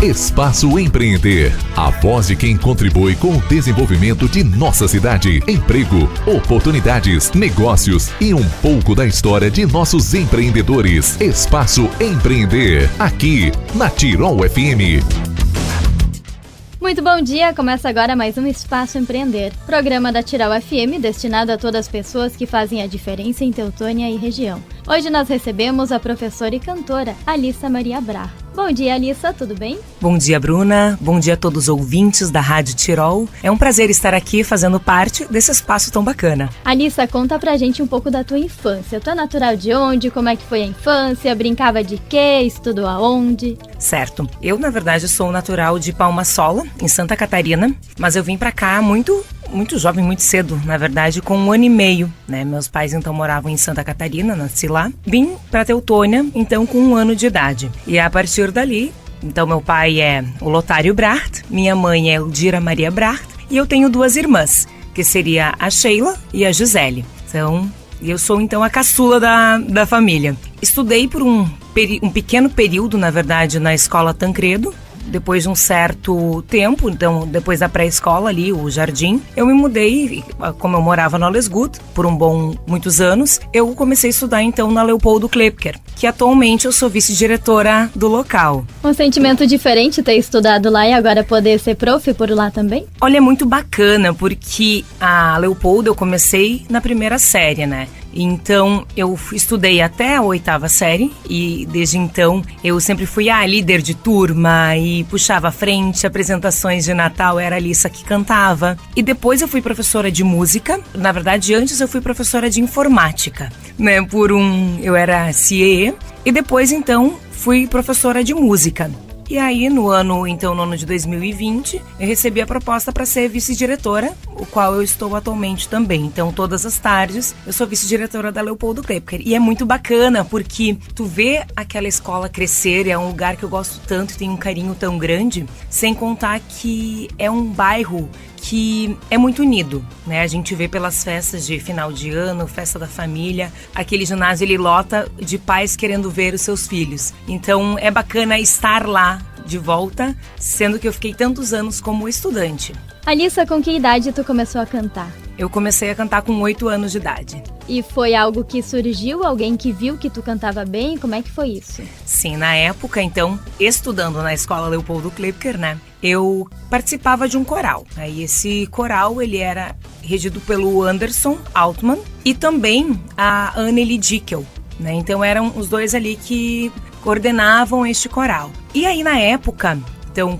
Espaço Empreender, a voz de quem contribui com o desenvolvimento de nossa cidade. Emprego, oportunidades, negócios e um pouco da história de nossos empreendedores. Espaço Empreender, aqui na Tirol FM. Muito bom dia, começa agora mais um Espaço Empreender, programa da Tirol FM destinado a todas as pessoas que fazem a diferença em Teutônia e região. Hoje nós recebemos a professora e cantora Alissa Maria Brar. Bom dia, Alissa, tudo bem? Bom dia, Bruna. Bom dia a todos os ouvintes da Rádio Tirol. É um prazer estar aqui fazendo parte desse espaço tão bacana. Alissa, conta pra gente um pouco da tua infância. Tu é natural de onde? Como é que foi a infância? Brincava de quê? Estudou aonde? Certo. Eu, na verdade, sou natural de Palma-Sola, em Santa Catarina, mas eu vim pra cá muito jovem, muito cedo, na verdade, com 1 ano e meio, né? Meus pais, então, moravam em Santa Catarina, nasci lá. Vim pra Teutônia, então, com 1 ano de idade. E a partir dali, então, meu pai é o Lotário Bracht, minha mãe é Eldira Maria Bracht, e eu tenho 2 irmãs, que seria a Sheila e a Gisele. Então, eu sou, então, a caçula da família. Estudei por um pequeno período, na verdade, na escola Tancredo. Depois de um certo tempo, então depois da pré-escola ali, o jardim, eu me mudei, como eu morava no Alesgut por muitos anos, eu comecei a estudar então na Leopoldo Klepker, que atualmente eu sou vice-diretora do local. Um sentimento diferente ter estudado lá e agora poder ser prof por lá também? Olha, é muito bacana, porque a Leopoldo eu comecei na primeira série, né? Então, eu estudei até a 8ª série e desde então eu sempre fui a líder de turma e puxava à frente, apresentações de Natal era a Alissa que cantava. E depois eu fui professora de música, na verdade antes eu fui professora de informática, né? Eu era CIE e depois então fui professora de música. E aí, no ano de 2020, eu recebi a proposta para ser vice-diretora, o qual eu estou atualmente também. Então, todas as tardes, eu sou vice-diretora da Leopoldo Klepker. E é muito bacana, porque tu vê aquela escola crescer, é um lugar que eu gosto tanto e tenho um carinho tão grande, sem contar que é um bairro que é muito unido, né? A gente vê pelas festas de final de ano, festa da família, aquele ginásio ele lota de pais querendo ver os seus filhos. Então é bacana estar lá de volta, sendo que eu fiquei tantos anos como estudante. Alissa, com que idade tu começou a cantar? Eu comecei a cantar com 8 anos de idade. E foi algo que surgiu? Alguém que viu que tu cantava bem? Como é que foi isso? Sim, na época, então, estudando na escola Leopoldo Klepker, né? Eu participava de um coral. Aí esse coral, ele era regido pelo Anderson Altman e também a Anneli Dickel, né? Então eram os dois ali que coordenavam este coral. E aí na época, então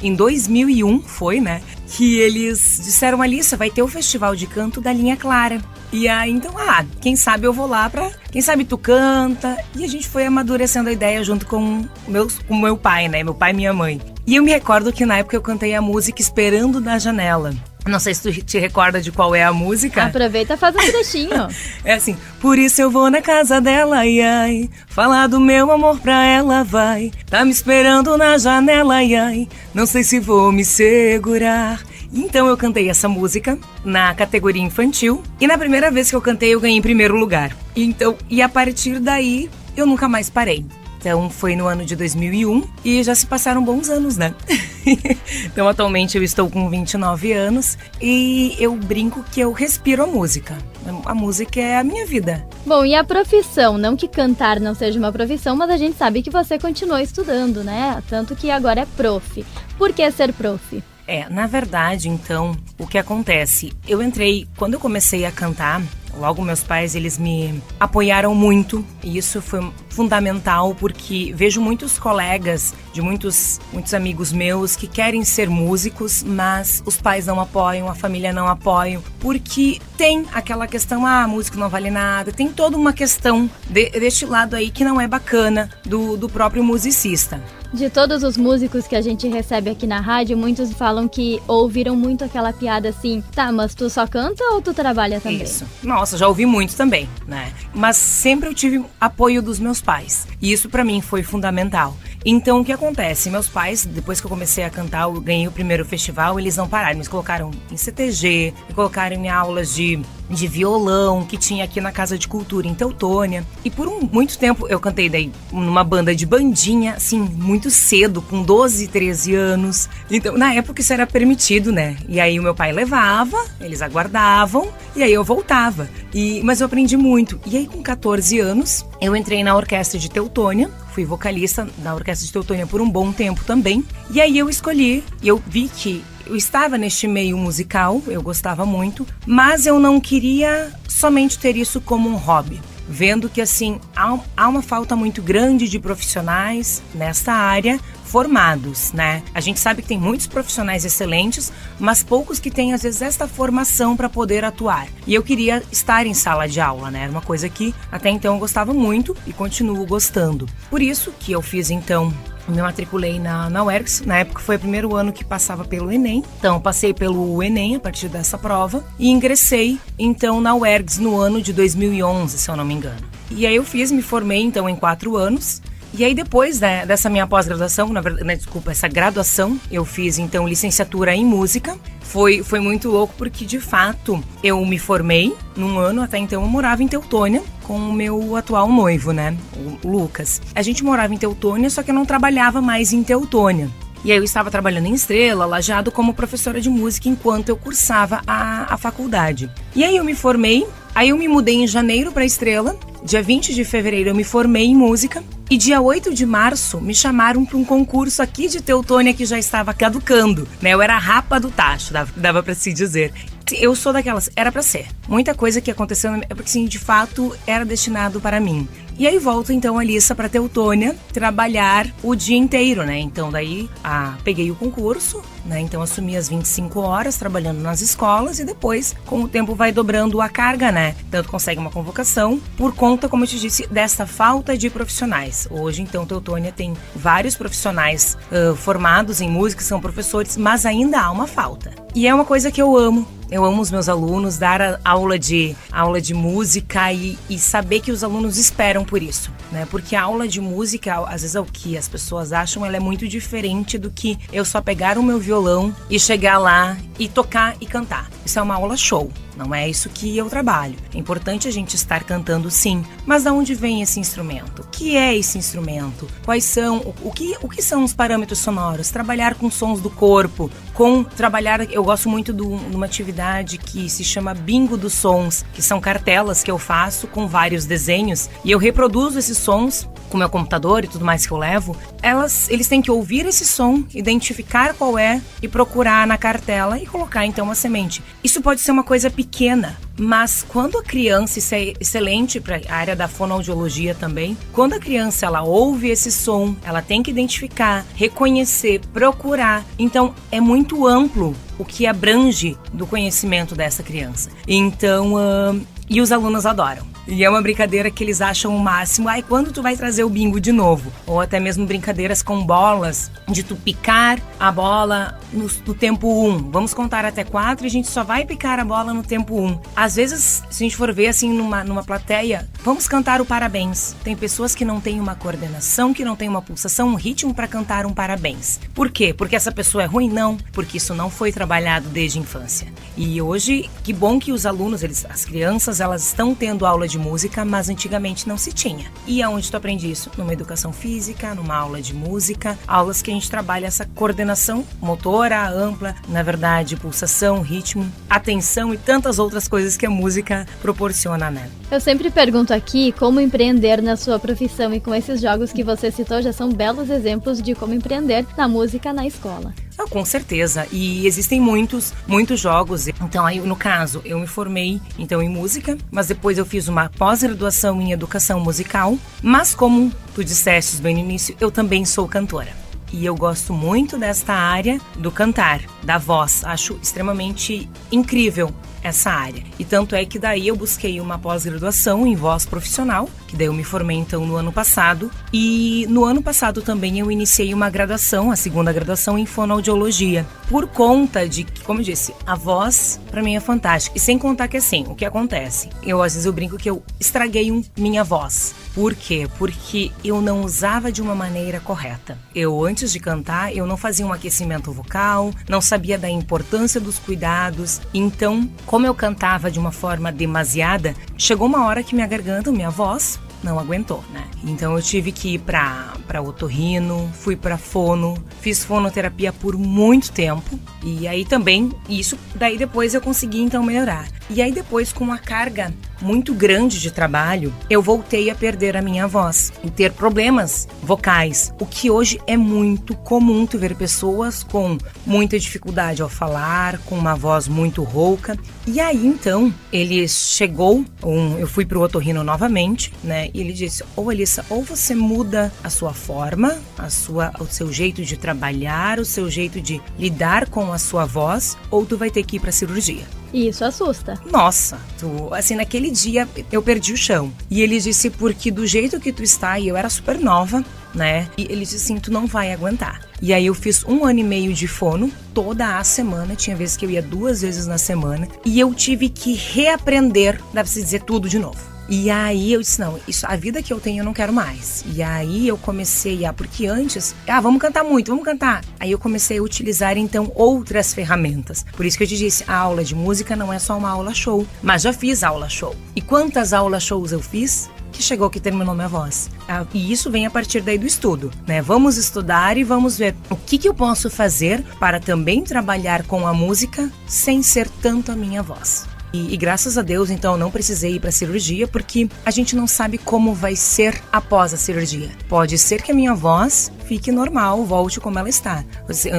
em 2001 foi, né? Que eles disseram, Alissa, vai ter o Festival de Canto da Linha Clara. E aí, então, quem sabe eu vou lá quem sabe tu canta. E a gente foi amadurecendo a ideia junto com meu pai, né? Meu pai e minha mãe. E eu me recordo que na época eu cantei a música Esperando na Janela. Não sei se tu te recorda de qual é a música. Aproveita e faz um trechinho. É assim, por isso eu vou na casa dela, ai, ai, falar do meu amor pra ela, vai. Tá me esperando na janela, ai, ai, não sei se vou me segurar. Então eu cantei essa música na categoria infantil e na primeira vez que eu cantei eu ganhei em primeiro lugar. E a partir daí eu nunca mais parei. Então foi no ano de 2001 e já se passaram bons anos, né? Então atualmente eu estou com 29 anos e eu brinco que eu respiro a música. A música é a minha vida. Bom, e a profissão? Não que cantar não seja uma profissão, mas a gente sabe que você continuou estudando, né? Tanto que agora é prof. Por que ser prof? Na verdade, então, o que acontece? Quando eu comecei a cantar, logo meus pais, eles me apoiaram muito e isso foi fundamental porque vejo muitos colegas de muitos amigos meus que querem ser músicos, mas os pais não apoiam, a família não apoia, porque tem aquela questão, músico não vale nada, tem toda uma questão deste lado aí que não é bacana do próprio musicista. De todos os músicos que a gente recebe aqui na rádio, muitos falam que ouviram muito aquela piada assim, tá, mas tu só canta ou tu trabalha também? Isso. Nossa, já ouvi muito também, né? Mas sempre eu tive apoio dos meus pais. E isso pra mim foi fundamental. Então, o que acontece? Meus pais, depois que eu comecei a cantar, eu ganhei o primeiro festival, eles não pararam. Eles colocaram em CTG, me colocaram em aulas de de violão que tinha aqui na Casa de Cultura em Teutônia. E por muito tempo eu cantei daí numa banda de bandinha, assim, muito cedo, com 12, 13 anos. Então, na época isso era permitido, né? E aí o meu pai levava, eles aguardavam, e aí eu voltava. Mas eu aprendi muito. E aí com 14 anos, eu entrei na Orquestra de Teutônia, fui vocalista da Orquestra de Teutônia por um bom tempo também. E aí eu escolhi, eu vi que eu estava neste meio musical, eu gostava muito, mas eu não queria somente ter isso como um hobby. Vendo que, assim, há uma falta muito grande de profissionais nessa área formados, né? A gente sabe que tem muitos profissionais excelentes, mas poucos que têm, às vezes, esta formação para poder atuar. E eu queria estar em sala de aula, né? Era uma coisa que até então eu gostava muito e continuo gostando. Por isso que eu fiz, então, me matriculei na UERGS. Na época foi o primeiro ano que passava pelo Enem. Então, eu passei pelo Enem a partir dessa prova e ingressei, então, na UERGS no ano de 2011, se eu não me engano. E aí eu me formei, então, em 4 anos. E aí depois, né, dessa minha pós-graduação, essa graduação, eu fiz, então, licenciatura em música. Foi muito louco porque, de fato, eu me formei num ano, até então eu morava em Teutônia com o meu atual noivo, né, o Lucas. A gente morava em Teutônia, só que eu não trabalhava mais em Teutônia. E aí eu estava trabalhando em Estrela, Lajeado, como professora de música enquanto eu cursava a faculdade. E aí eu me formei, aí eu me mudei em janeiro para Estrela, dia 20 de fevereiro eu me formei em música e dia 8 de março me chamaram para um concurso aqui de Teutônia que já estava caducando, né? Eu era a rapa do tacho, dava para se dizer. Eu sou daquelas, era para ser. Muita coisa que aconteceu, é porque, sim, de fato, era destinado para mim. E aí volto, então, Alissa, para Teutônia, trabalhar o dia inteiro, né? Então, daí, peguei o concurso, né? Então, assumi as 25 horas trabalhando nas escolas e depois, com o tempo, vai dobrando a carga, né? Tanto consegue uma convocação por conta, como eu te disse, dessa falta de profissionais. Hoje, então, Teutônia tem vários profissionais formados em música, são professores, mas ainda há uma falta. E é uma coisa que eu amo. Eu amo os meus alunos, dar aula de música e saber que os alunos esperam por isso, né? Porque a aula de música, às vezes é o que as pessoas acham, ela é muito diferente do que eu só pegar o meu violão e chegar lá e tocar e cantar. Isso é uma aula show. Não é isso que eu trabalho. É importante a gente estar cantando, sim. Mas de onde vem esse instrumento? O que é esse instrumento? Quais são? O que são os parâmetros sonoros? Trabalhar com sons do corpo, eu gosto muito de uma atividade que se chama Bingo dos Sons, que são cartelas que eu faço com vários desenhos e eu reproduzo esses sons com o meu computador e tudo mais que eu levo. Eles têm que ouvir esse som, identificar qual é e procurar na cartela e colocar então uma semente. Isso pode ser uma coisa pequena, mas quando a criança, isso é excelente para a área da fonoaudiologia também, quando a criança ela ouve esse som, ela tem que identificar, reconhecer, procurar. Então é muito amplo o que abrange do conhecimento dessa criança. Então, e os alunos adoram. E é uma brincadeira que eles acham o máximo. Quando tu vai trazer o bingo de novo? Ou até mesmo brincadeiras com bolas, de tu picar a bola no tempo 1. Vamos contar até 4 e a gente só vai picar a bola no tempo 1. Às vezes, se a gente for ver assim numa plateia, vamos cantar o parabéns. Tem pessoas que não têm uma coordenação, que não têm uma pulsação, um ritmo para cantar um parabéns. Por quê? Porque essa pessoa é ruim? Não. Porque isso não foi trabalhado desde a infância. E hoje, que bom que os alunos, as crianças, elas estão tendo aula de música, mas antigamente não se tinha. E aonde tu aprende isso? Numa educação física, numa aula de música, aulas que a gente trabalha essa coordenação motora, ampla, na verdade, pulsação, ritmo, atenção e tantas outras coisas que a música proporciona, né? Eu sempre pergunto aqui como empreender na sua profissão e com esses jogos que você citou já são belos exemplos de como empreender na música na escola. Com certeza, e existem muitos jogos. Então aí no caso eu me formei então em música, mas depois eu fiz uma pós-graduação em educação musical, mas como tu disseste bem no início, eu também sou cantora. E eu gosto muito desta área do cantar, da voz, acho extremamente incrível essa área. E tanto é que daí eu busquei uma pós-graduação em voz profissional, que daí eu me formei então no ano passado. E no ano passado também eu iniciei uma graduação, a segunda graduação em fonoaudiologia. Por conta de que, como eu disse, a voz pra mim é fantástica. E sem contar que assim, o que acontece? Às vezes eu brinco que eu estraguei minha voz. Por quê? Porque eu não usava de uma maneira correta. Antes de cantar, eu não fazia um aquecimento vocal, não sabia da importância dos cuidados. Então, como eu cantava de uma forma demasiada, chegou uma hora que minha garganta, minha voz não aguentou, né? Então eu tive que ir pra otorrino, fui pra fono, fiz fonoterapia por muito tempo. E aí também, daí depois eu consegui então melhorar. E aí depois, com uma carga muito grande de trabalho, eu voltei a perder a minha voz e ter problemas vocais, o que hoje é muito comum tu ver pessoas com muita dificuldade ao falar, com uma voz muito rouca. E aí então, eu fui pro otorrino novamente, né? E ele disse: Alissa, ou você muda a sua forma, o seu jeito de trabalhar, o seu jeito de lidar com a sua voz, ou tu vai ter que ir pra cirurgia. Isso assusta. Nossa, assim, naquele dia eu perdi o chão. E ele disse: porque do jeito que tu está, e eu era super nova, né? E ele disse assim: tu não vai aguentar. E aí eu fiz 1 ano e meio de fono, toda a semana, tinha vezes que eu ia 2 vezes na semana, e eu tive que reaprender, deve-se dizer, tudo de novo. E aí eu disse: não, a vida que eu tenho eu não quero mais. E aí eu comecei porque antes, vamos cantar muito, vamos cantar. Aí eu comecei a utilizar então outras ferramentas. Por isso que eu te disse, a aula de música não é só uma aula show, mas já fiz aula show. E quantas aulas shows eu fiz? Que chegou que terminou minha voz. E isso vem a partir daí do estudo, né? Vamos estudar e vamos ver o que eu posso fazer para também trabalhar com a música sem ser tanto a minha voz. E graças a Deus, então, eu não precisei ir para cirurgia, porque a gente não sabe como vai ser após a cirurgia. Pode ser que a minha voz fique normal, volte como ela está.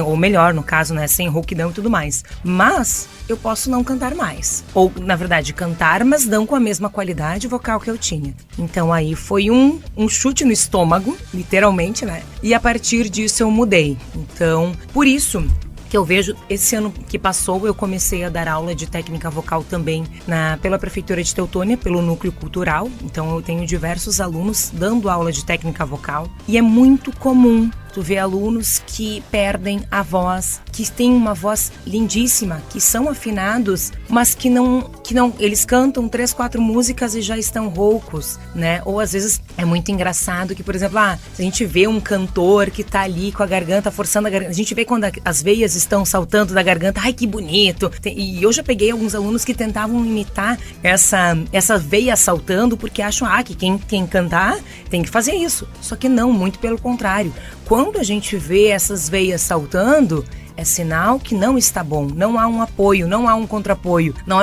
Ou melhor, no caso, né, sem rouquidão e tudo mais. Mas eu posso não cantar mais. Ou, na verdade, cantar, mas não com a mesma qualidade vocal que eu tinha. Então aí foi um chute no estômago, literalmente, né? E a partir disso eu mudei. Então, por isso que eu vejo, esse ano que passou, eu comecei a dar aula de técnica vocal também pela Prefeitura de Teutônia, pelo Núcleo Cultural. Então eu tenho diversos alunos dando aula de técnica vocal. E é muito comum tu vê alunos que perdem a voz, que têm uma voz lindíssima, que são afinados, mas que não, eles cantam 3, 4 músicas e já estão roucos, né? Ou às vezes é muito engraçado que, por exemplo, se a gente vê um cantor que tá ali com a garganta, forçando a garganta, a gente vê quando as veias estão saltando da garganta, ai que bonito! E eu já peguei alguns alunos que tentavam imitar essa veia saltando, porque acham que quem cantar tem que fazer isso. Só que não, muito pelo contrário. Quando a gente vê essas veias saltando, é sinal que não está bom, não há um apoio, não há um contrapoio, não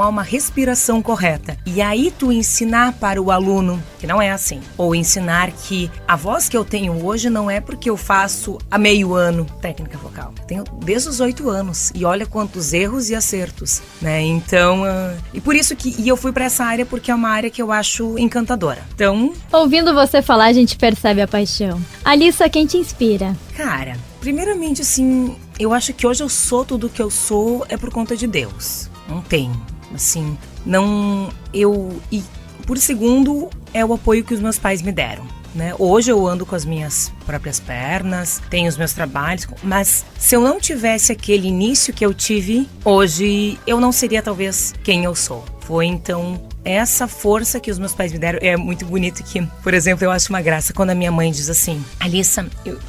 há uma respiração correta. E aí tu ensinar para o aluno que não é assim, ou ensinar que a voz que eu tenho hoje não é porque eu faço há meio ano técnica vocal. Eu tenho desde os 8 anos e olha quantos erros e acertos, né? Então, e por isso que eu fui para essa área, porque é uma área que eu acho encantadora. Então, ouvindo você falar, a gente percebe a paixão. Alissa, quem te inspira? Cara, primeiramente, assim, eu acho que hoje eu sou tudo o que eu sou é por conta de Deus. Não tem, assim, e por segundo é o apoio que os meus pais me deram, né? Hoje eu ando com as minhas próprias pernas, tenho os meus trabalhos, mas se eu não tivesse aquele início que eu tive, hoje eu não seria talvez quem eu sou. Foi então essa força que os meus pais me deram. É muito bonito que, por exemplo, eu acho uma graça quando a minha mãe diz assim: Alissa,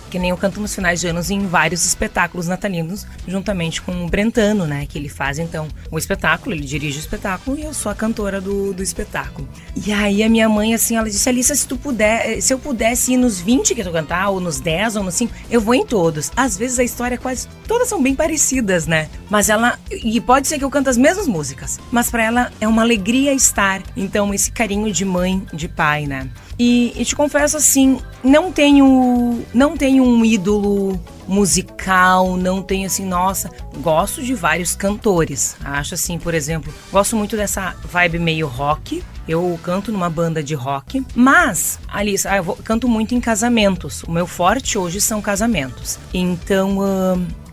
que nem eu canto nos finais de anos em vários espetáculos natalinos, juntamente com o Brentano, né, que ele faz então o espetáculo, ele dirige o espetáculo e eu sou a cantora do espetáculo. E aí a minha mãe, assim, ela disse: Alissa, se eu pudesse ir nos 20 que tu cantar, ou nos 10, ou nos 5, eu vou em todos. Às vezes a história quase todas são bem parecidas, né, mas e pode ser que eu cante as mesmas músicas, mas pra ela é uma alegria estar. Então, esse carinho de mãe, de pai, né? E te confesso, assim, não tenho um ídolo musical, não tenho assim, nossa, gosto de vários cantores. Acho assim, por exemplo, gosto muito dessa vibe meio rock. Eu canto numa banda de rock, mas, Alissa, eu canto muito em casamentos. O meu forte hoje são casamentos. Então,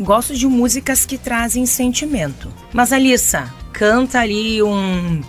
gosto de músicas que trazem sentimento. Mas, Alissa, canta ali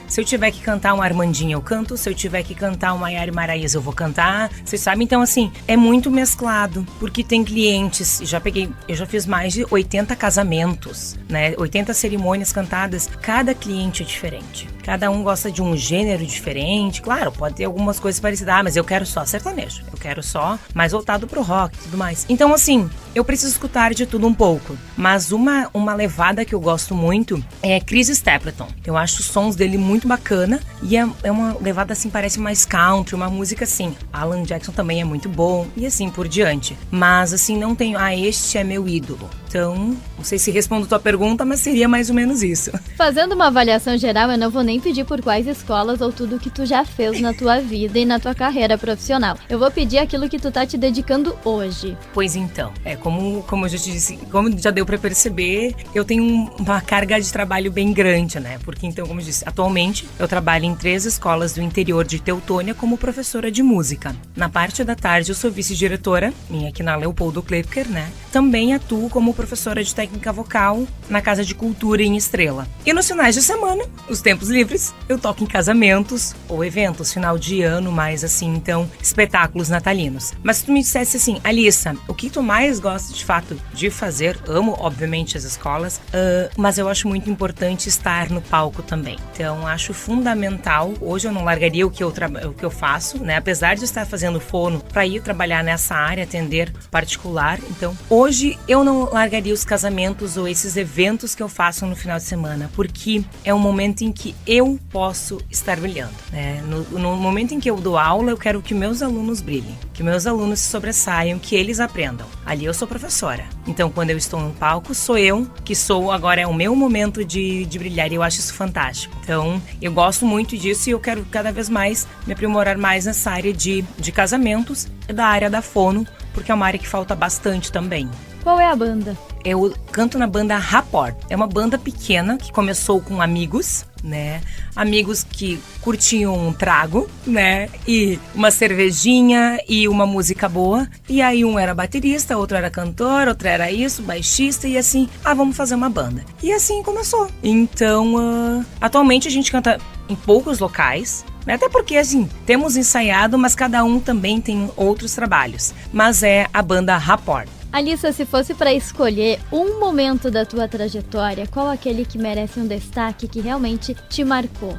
se eu tiver que cantar um Armandinho, eu canto. Se eu tiver que cantar uma Maiara e Maraísa, eu vou cantar. Vocês sabem? Então, assim, é muito mesclado, porque tem clientes. Eu já fiz mais de 80 casamentos, né? 80 cerimônias cantadas. Cada cliente é diferente. Cada um gosta de um gênero diferente. Claro, pode ter algumas coisas parecidas. Mas eu quero só sertanejo. Eu quero só mais voltado pro rock e tudo mais. Então, assim, eu preciso escutar de tudo um pouco. Mas uma levada que eu gosto muito é Cris Esther. Stapleton. Eu acho os sons dele muito bacana e é uma levada assim, parece mais country, uma música assim. Alan Jackson também é muito bom e assim por diante. Mas assim, não tenho, este é meu ídolo. Então, não sei se respondo tua pergunta, mas seria mais ou menos isso. Fazendo uma avaliação geral, eu não vou nem pedir por quais escolas ou tudo que tu já fez na tua vida e na tua carreira profissional. Eu vou pedir aquilo que tu tá te dedicando hoje. Pois então, como eu já te disse, como já deu pra perceber, eu tenho uma carga de trabalho bem grande, né? Porque então, como eu disse, atualmente eu trabalho em 3 escolas do interior de Teutônia como professora de música. Na parte da tarde eu sou vice-diretora, aqui na Leopoldo Klepker, né? Também atuo como professora de técnica vocal na Casa de Cultura em Estrela. E nos finais de semana, os tempos livres, eu toco em casamentos ou eventos, final de ano, mais assim, então, espetáculos natalinos. Mas se tu me dissesse assim, Alissa, o que tu mais gosta de fato de fazer? Amo, obviamente, as escolas, mas eu acho muito importante estar no palco também. Então, acho fundamental. Hoje eu não largaria o que eu faço, né? Apesar de estar fazendo fono para ir trabalhar nessa área, atender particular. Então, hoje eu não largaria os casamentos ou esses eventos que eu faço no final de semana, porque é um momento em que eu posso estar brilhando, né? No momento em que eu dou aula, eu quero que meus alunos brilhem, que meus alunos se sobressaiam, que eles aprendam. Ali eu sou professora. Então, quando eu estou no palco, sou eu que sou, agora é o meu momento de brilhar e eu acho isso fantástico. Então, eu gosto muito disso e eu quero cada vez mais me aprimorar mais nessa área de casamentos e da área da fono, porque é uma área que falta bastante também. Qual é a banda? Eu canto na banda Rapport. É uma banda pequena que começou com amigos, né? Amigos que curtiam um trago, né? E uma cervejinha e uma música boa. E aí um era baterista, outro era cantor, outro era isso, baixista. E assim, vamos fazer uma banda. E assim começou. Então, atualmente a gente canta em poucos locais. Até porque, assim, temos ensaiado, mas cada um também tem outros trabalhos. Mas é a banda Rapport. Alissa, se fosse para escolher um momento da tua trajetória, qual aquele que merece um destaque, que realmente te marcou?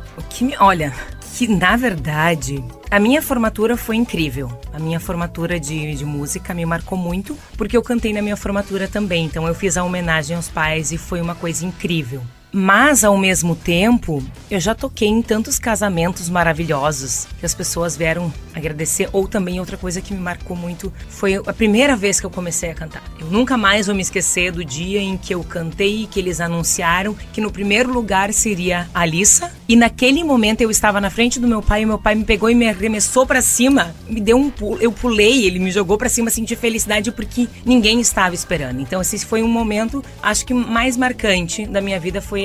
Olha, que na verdade, a minha formatura foi incrível. A minha formatura de música me marcou muito, porque eu cantei na minha formatura também. Então eu fiz a homenagem aos pais e foi uma coisa incrível. Mas, ao mesmo tempo, eu já toquei em tantos casamentos maravilhosos que as pessoas vieram agradecer. Ou também outra coisa que me marcou muito foi a primeira vez que eu comecei a cantar. Eu nunca mais vou me esquecer do dia em que eu cantei e que eles anunciaram que no primeiro lugar seria a Alissa. E naquele momento eu estava na frente do meu pai e meu pai me pegou e me arremessou pra cima. Me deu um pulo, eu pulei, ele me jogou pra cima assim de felicidade porque ninguém estava esperando. Então esse foi um momento, acho que mais marcante da minha vida, foi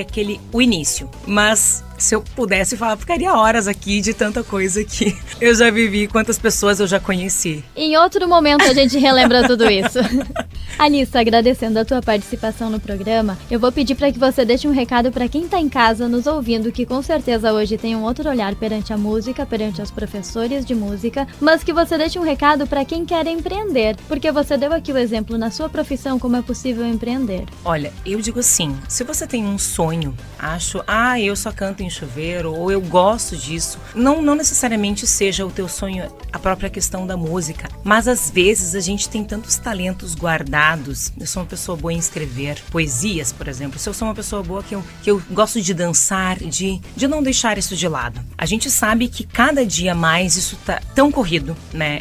o início. Mas se eu pudesse falar, ficaria horas aqui de tanta coisa que eu já vivi, quantas pessoas eu já conheci. Em outro momento a gente relembra tudo isso. Alissa, agradecendo a tua participação no programa, eu vou pedir para que você deixe um recado para quem está em casa nos ouvindo, que com certeza hoje tem um outro olhar perante a música, perante os professores de música, mas que você deixe um recado para quem quer empreender, porque você deu aqui o exemplo na sua profissão como é possível empreender. Olha, eu digo assim, se você tem um sonho, eu só canto em chuveiro, ou eu gosto disso, não necessariamente seja o teu sonho a própria questão da música, mas às vezes a gente tem tantos talentos guardados. Eu sou uma pessoa boa em escrever poesias, por exemplo. Se eu sou uma pessoa boa que eu gosto de dançar, de não deixar isso de lado. A gente sabe que cada dia mais isso tá tão corrido, né?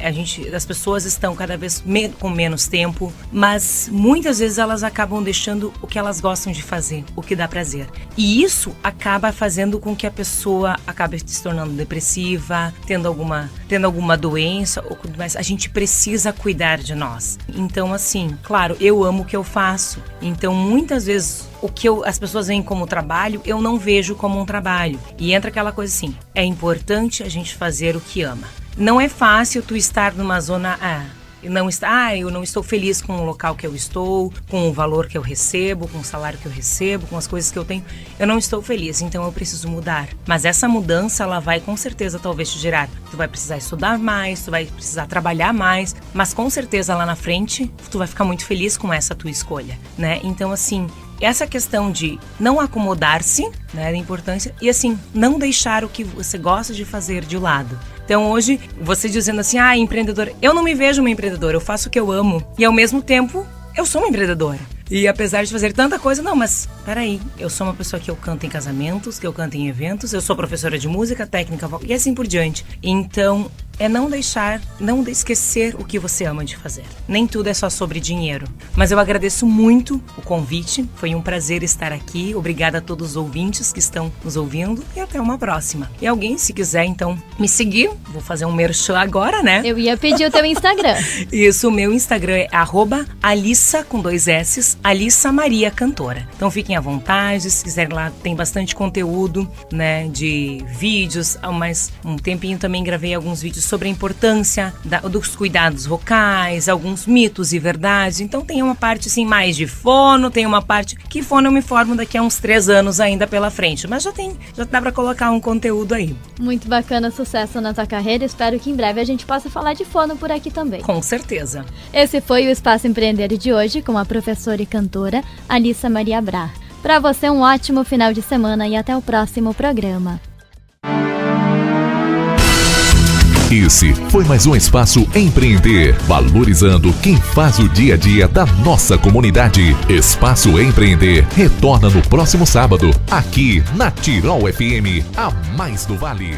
As pessoas estão cada vez com menos tempo, mas muitas vezes elas acabam deixando o que elas gostam de fazer, o que dá prazer. E isso acaba fazendo com que a pessoa acabe se tornando depressiva, tendo alguma doença ou tudo mais. A gente precisa cuidar de nós. Então, assim, claro, eu amo o que eu faço. Então, muitas vezes, o que as pessoas veem como trabalho, eu não vejo como um trabalho. E entra aquela coisa assim, é importante a gente fazer o que ama. Não é fácil tu estar numa zona eu não estou feliz com o local que eu estou, com o valor que eu recebo, com o salário que eu recebo, com as coisas que eu tenho. Eu não estou feliz, então eu preciso mudar. Mas essa mudança, ela vai com certeza talvez te gerar. Tu vai precisar estudar mais, tu vai precisar trabalhar mais, mas com certeza lá na frente, tu vai ficar muito feliz com essa tua escolha, né? Então, assim, essa questão de não acomodar-se, né, da importância, e assim, não deixar o que você gosta de fazer de lado. Então hoje, você dizendo assim, empreendedora, eu não me vejo uma empreendedora, eu faço o que eu amo, e ao mesmo tempo, eu sou uma empreendedora. E apesar de fazer tanta coisa, não, mas peraí, eu sou uma pessoa que eu canto em casamentos, que eu canto em eventos, eu sou professora de música, técnica, e assim por diante. Então, é não esquecer o que você ama de fazer. Nem tudo é só sobre dinheiro. Mas eu agradeço muito o convite, foi um prazer estar aqui. Obrigada a todos os ouvintes que estão nos ouvindo e até uma próxima. E alguém, se quiser, então, me seguir, vou fazer um merchan agora, né? Eu ia pedir o teu Instagram. Isso, o meu Instagram é @Alissa, com 2 S, Alissa Maria Cantora. Então fiquem à vontade, se quiserem lá, tem bastante conteúdo, né, de vídeos, mas um tempinho também gravei alguns vídeos sobre a importância dos cuidados vocais, alguns mitos e verdades. Então tem uma parte assim mais de fono, tem uma parte que fono eu me formo daqui a uns 3 anos ainda pela frente, mas já dá pra colocar um conteúdo aí. Muito bacana, sucesso na tua carreira, espero que em breve a gente possa falar de fono por aqui também. Com certeza. Esse foi o Espaço Empreender de hoje com a professora e cantora Alissa Maria Brar. Para você um ótimo final de semana e até o próximo programa. Esse foi mais um Espaço Empreender, valorizando quem faz o dia a dia da nossa comunidade. Espaço Empreender retorna no próximo sábado, aqui na Tirol FM, a mais do Vale.